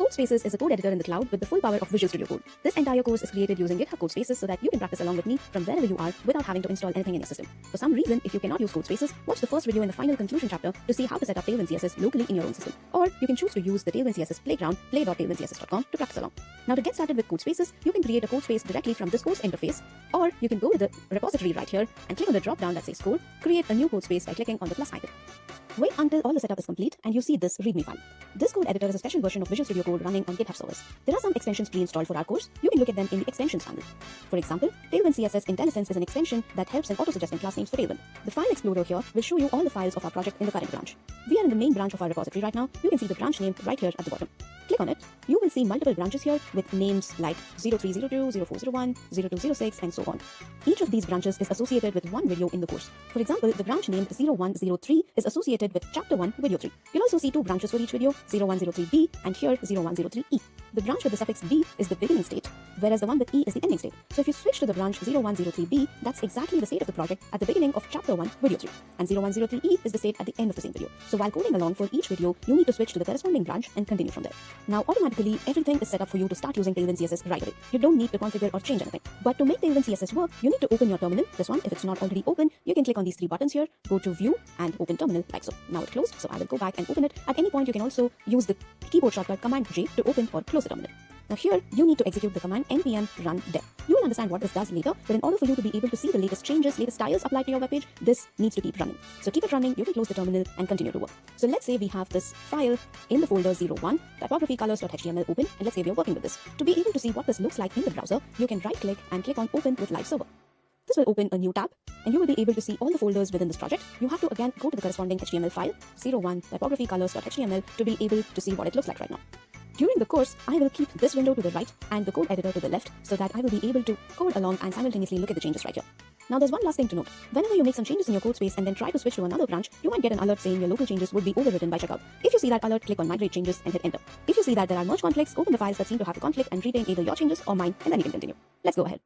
CodeSpaces is a code editor in the cloud with the full power of Visual Studio Code. This entire course is created using GitHub CodeSpaces so that you can practice along with me from wherever you are without having to install anything in your system. For some reason, if you cannot use CodeSpaces, watch the first video in the final conclusion chapter to see how to set up Tailwind CSS locally in your own system. Or you can choose to use the Tailwind CSS playground, play.tailwindcss.com, to practice along. Now to get started with CodeSpaces, you can create a CodeSpace directly from this course interface, or you can go to the repository right here and click on the drop down that says code, create a new CodeSpace by clicking on the plus icon. Wait until all the setup is complete and you see this README file. This code editor is a special version of Visual Studio Code running on GitHub servers. There are some extensions pre-installed for our course. You can look at them in the extensions panel. For example, Tailwind CSS IntelliSense is an extension that helps in auto-suggesting class names for Tailwind. The file explorer here will show you all the files of our project in the current branch. We are in the main branch of our repository right now. You can see the branch name right here at the bottom. Click on it. You will see multiple branches here with names like 0302, 0401, 0206 and so on. Each of these branches is associated with one video in the course. For example, the branch name 0103 is associated with Chapter 1, Video 3. You'll also see two branches for each video, 0103B and here 0103E. The branch with the suffix B is the beginning state, whereas the one with E is the ending state. So if you switch to the branch 0103B, that's exactly the state of the project at the beginning of Chapter 1, Video 3. And 0103E is the state at the end of the same video. So while coding along for each video, you need to switch to the corresponding branch and continue from there. Now automatically, everything is set up for you to start using Tailwind CSS right away. You don't need to configure or change anything. But to make Tailwind CSS work, you need to open your terminal. This one, if it's not already open, you can click on these three buttons here, go to View and Open Terminal like so. Now it's closed, so I will go back and open it. At any point, you can also use the keyboard shortcut Command J to open or close the terminal. Now here, you need to execute the command npm run dev. You will understand what this does later, but in order for you to be able to see the latest changes, latest styles applied to your webpage, this needs to keep running. So keep it running, you can close the terminal and continue to work. So let's say we have this file in the folder 01, typographycolors.html open, and let's say we are working with this. To be able to see what this looks like in the browser, you can right click and click on Open with Live Server. This will open a new tab, and you will be able to see all the folders within this project. You have to again go to the corresponding HTML file, 01 typographycolors.html, to be able to see what it looks like right now. During the course, I will keep this window to the right and the code editor to the left so that I will be able to code along and simultaneously look at the changes right here. Now there's one last thing to note. Whenever you make some changes in your code space and then try to switch to another branch, you might get an alert saying your local changes would be overwritten by checkout. If you see that alert, click on Migrate Changes and hit Enter. If you see that there are merge conflicts, open the files that seem to have a conflict and retain either your changes or mine, and then you can continue. Let's go ahead.